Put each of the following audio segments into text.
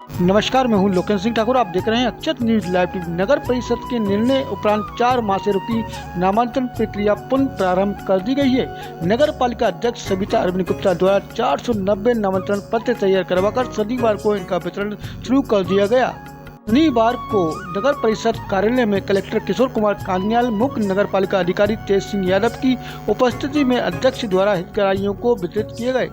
नमस्कार, मैं हूं लोकेश सिंह ठाकुर। आप देख रहे हैं अक्षत न्यूज लाइव टीवी। नगर परिषद के निर्णय उपरांत 4 माह से रुकी नामांकन प्रक्रिया पुनः प्रारंभ कर दी गई है। नगर पालिका अध्यक्ष सविता अरविंद गुप्ता द्वारा 490 नामांकन पत्र तैयार करवाकर शनिवार को इनका वितरण शुरू कर दिया गया। शनिवार को नगर परिषद कार्यालय में कलेक्टर किशोर कुमार कान्याल, मुख्य नगर पालिका अधिकारी तेज सिंह यादव की उपस्थिति में अध्यक्ष द्वारा हितग्राहियों को वितरित किए गए।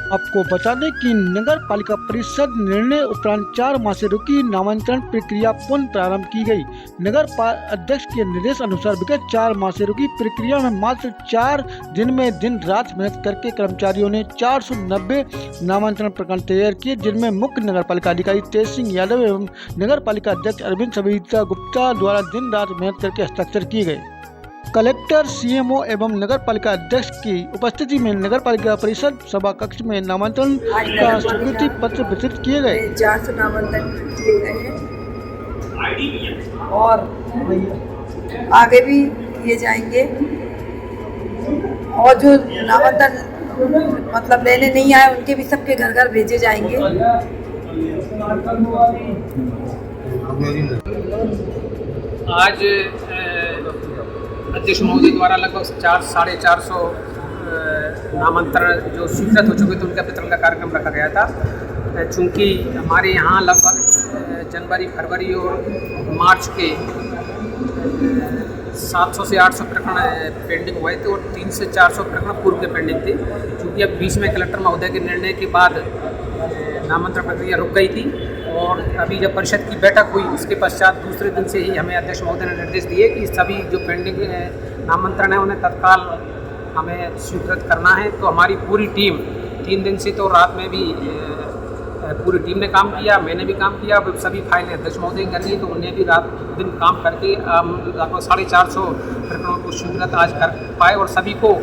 आपको बता दें कि नगर पालिका परिषद निर्णय उपरांत 4 माह से रुकी नामांकन प्रक्रिया पुनः प्रारंभ की गई। नगर अध्यक्ष के निर्देश अनुसार विगत 4 माह से रुकी प्रक्रिया में मात्र 4 दिन में दिन रात मेहनत करके कर्मचारियों ने 490 नामांकन प्रकरण तैयार किए, जिनमें मुख्य नगर पालिका अधिकारी तेज सिंह यादव एवं नगर पालिका अध्यक्ष अरविंद सविता गुप्ता द्वारा दिन रात मेहनत करके हस्ताक्षर किए गए। कलेक्टर, सीएमओ एवं नगर पालिका अध्यक्ष की उपस्थिति में नगर पालिका परिषद सभा कक्ष में नामांकन का स्वीकृति पत्र वितरित किए गए। 400 नामांकन किए गए हैं और आगे भी किए जाएंगे। और जो नामांकन मतलब लेने नहीं आए उनके भी सबके घर घर भेजे जाएंगे। आज अध्यक्ष महोदय द्वारा लगभग 400-450 नामांकन जो स्वीकृत हो चुके थे उनका वितरण का कार्यक्रम रखा गया था। चूँकि हमारे यहाँ लगभग जनवरी, फरवरी और मार्च के 700 से 800 प्रकरण पेंडिंग हुए थे और 300 से 400 प्रकरण पूर्व के पेंडिंग थे। चूँकि अब बीच में कलेक्टर महोदय के निर्णय के बाद नामांकन प्रक्रिया रुक गई थी और अभी जब परिषद की बैठक हुई उसके पश्चात दूसरे दिन से ही हमें अध्यक्ष महोदय ने निर्देश दिए कि सभी जो पेंडिंग नामांकन है उन्हें तत्काल हमें स्वीकृत करना है। तो हमारी पूरी टीम 3 दिन से तो रात में भी पूरी टीम ने काम किया, मैंने भी काम किया। सभी फाइलें अध्यक्ष महोदय ने कर ली तो उन्हें भी रात दिन काम करके लगभग 450 प्रकरणों को स्वीकृत आज कर पाए और सभी को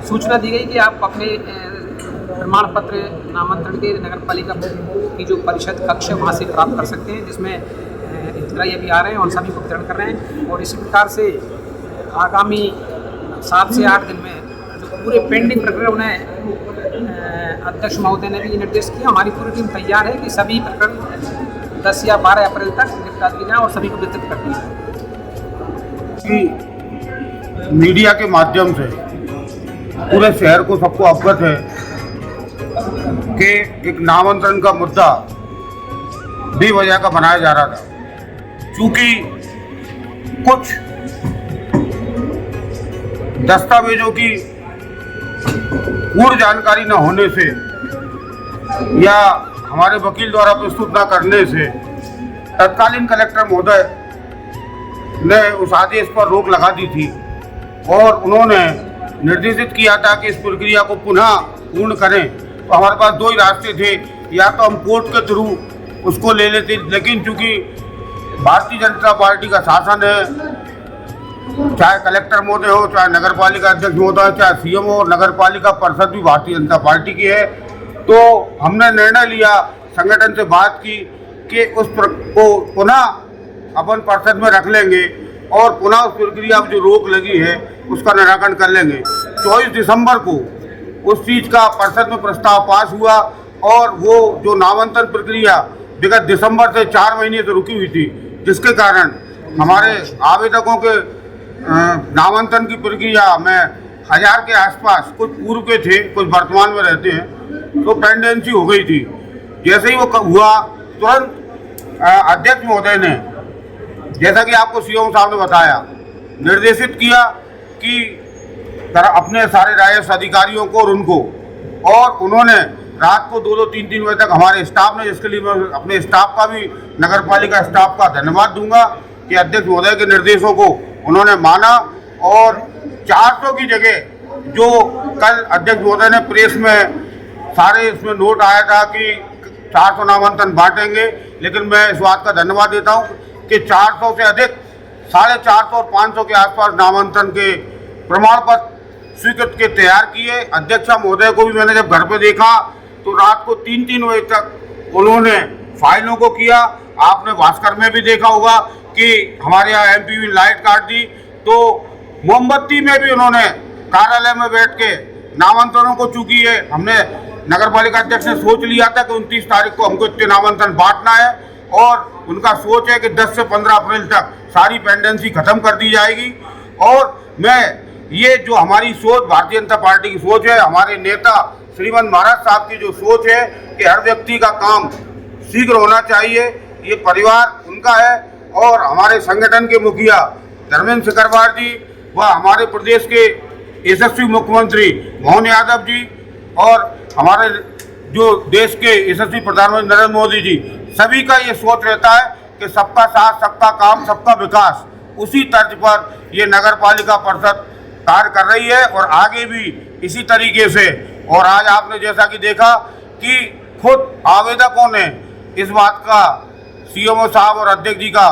सूचना दी गई कि आप अपने प्रमाण पत्र नामांकन के नगर पालिका की जो परिषद कक्ष है वहाँ से प्राप्त कर सकते हैं, जिसमें हितग्राही अभी आ रहे हैं और सभी को वितरण कर रहे हैं। और इसी प्रकार से आगामी 7 से 8 दिन में जो पूरे पेंडिंग प्रकरण उन्हें अध्यक्ष महोदय ने भी निर्देश किया। हमारी पूरी टीम तैयार है कि सभी प्रकरण 10 या 12 अप्रैल तक निपटा दिए जाए और सभी को वितरित कर दिए जाए। मीडिया के माध्यम से पूरे शहर को सबको अवगत है कि एक नामांकन का मुद्दा बेवजह का बनाया जा रहा था। चूंकि कुछ दस्तावेजों की पूर्ण जानकारी न होने से या हमारे वकील द्वारा प्रस्तुत न करने से तत्कालीन कलेक्टर महोदय ने उस आदेश पर रोक लगा दी थी और उन्होंने निर्देशित किया था कि इस प्रक्रिया को पुनः पूर्ण करें। तो हमारे पास 2 ही रास्ते थे, या तो हम कोर्ट के थ्रू उसको ले लेते, लेकिन चूंकि भारतीय जनता पार्टी का शासन है, चाहे कलेक्टर महोदय हो, चाहे नगर पालिका अध्यक्ष महोदय, चाहे सीएमओ, नगर पालिका परिषद भी भारतीय जनता पार्टी की है, तो हमने निर्णय लिया, संगठन से बात की कि उस को पुनः अपन परिषद में रख लेंगे और पुनः उस प्रक्रिया जो रोक लगी है उसका निराकरण कर लेंगे। 24 दिसंबर को उस चीज़ का परिषद में प्रस्ताव पास हुआ और वो जो नामांकन प्रक्रिया विगत दिसंबर से 4 महीने से रुकी हुई थी, जिसके कारण हमारे आवेदकों के नामांकन की प्रक्रिया में 1000 के आसपास, कुछ पूर्व के थे, कुछ वर्तमान में रहते हैं, तो पेंडेंसी हो गई थी। जैसे ही वो हुआ तुरंत अध्यक्ष महोदय ने, जैसा कि आपको सीएम साहब ने बताया, निर्देशित किया कि अपने सारे राजस्व अधिकारियों को और उनको, और उन्होंने रात को 2-2, 3-3 बजे तक हमारे स्टाफ ने, जिसके लिए मैं अपने स्टाफ का भी, नगर पालिका स्टाफ का धन्यवाद दूंगा कि अध्यक्ष महोदय के निर्देशों को उन्होंने माना और 400 की जगह जो कल अध्यक्ष महोदय ने प्रेस में सारे इसमें नोट आया था कि 400 नामांकन बांटेंगे, लेकिन मैं इस बात का धन्यवाद देता हूँ कि 400 से अधिक 450 और 500 के आसपास नामांकन के प्रमाण पत्र स्वीकृत के तैयार किए। अध्यक्ष महोदय को भी मैंने जब घर पे देखा तो रात को 3-3 बजे तक उन्होंने फाइलों को किया। आपने भास्कर में भी देखा होगा कि हमारे यहाँ एमपीवी लाइट काट दी, तो मोमबत्ती में भी उन्होंने कार्यालय में बैठ के नामांकनों को, चूंकि ये हमने नगर पालिका अध्यक्ष ने सोच लिया था कि 29 तारीख को हमको इतने नामांकन बांटना है और उनका सोच है कि 10 से 15 अप्रैल तक सारी पेंडेंसी खत्म कर दी जाएगी। और मैं ये जो हमारी सोच, भारतीय जनता पार्टी की सोच है, हमारे नेता श्रीमंत महाराज साहब की जो सोच है कि हर व्यक्ति का काम शीघ्र होना चाहिए, ये परिवार उनका है। और हमारे संगठन के मुखिया धर्मेंद्र सिकरवार जी व हमारे प्रदेश के यशस्वी मुख्यमंत्री मोहन यादव जी और हमारे जो देश के यशस्वी प्रधानमंत्री नरेंद्र मोदी जी, सभी का ये सोच रहता है कि सबका साथ, सबका काम, सबका विकास। उसी तर्ज पर ये नगर पालिका परिषद कार्य कर रही है और आगे भी इसी तरीके से। और आज आपने जैसा कि देखा कि खुद आवेदकों ने इस बात का सीएमओ साहब और अध्यक्ष जी का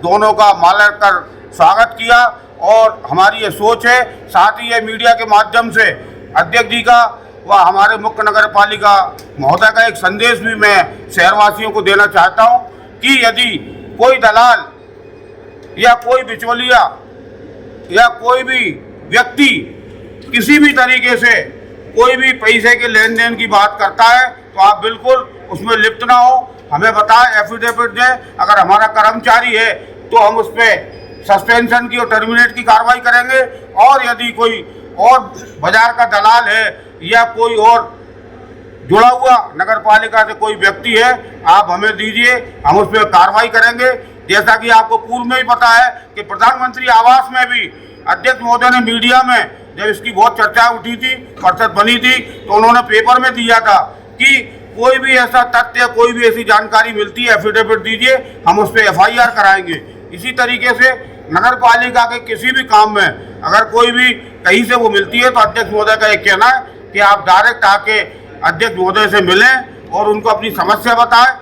दोनों का माला कर स्वागत किया और हमारी ये सोच है। साथ ही ये मीडिया के माध्यम से अध्यक्ष जी का व हमारे मुख्य नगर पालिका महोदय का एक संदेश भी मैं शहरवासियों को देना चाहता हूँ कि यदि कोई दलाल या कोई बिचौलिया या कोई भी व्यक्ति किसी भी तरीके से कोई भी पैसे के लेन देन की बात करता है तो आप बिल्कुल उसमें लिप्त ना हो, हमें बताएं, एफिडेविट दें। अगर हमारा कर्मचारी है तो हम उस पर सस्पेंशन की और टर्मिनेट की कार्रवाई करेंगे। और यदि कोई और बाजार का दलाल है या कोई और जुड़ा हुआ नगर पालिका से कोई व्यक्ति है, आप हमें दीजिए, हम उस पर कार्रवाई करेंगे। जैसा कि आपको पूर्व में ही पता है कि प्रधानमंत्री आवास में भी अध्यक्ष महोदय ने मीडिया में जब इसकी बहुत चर्चा उठी थी, परिषद बनी थी, तो उन्होंने पेपर में दिया था कि कोई भी ऐसा तथ्य, कोई भी ऐसी जानकारी मिलती है, एफिडेविट दीजिए, हम उस पर FIR कराएंगे। इसी तरीके से नगर पालिका के किसी भी काम में अगर कोई भी कहीं से वो मिलती है तो अध्यक्ष महोदय का एक कहना है कि आप डायरेक्ट आके अध्यक्ष महोदय से मिलें और उनको अपनी समस्या बताएं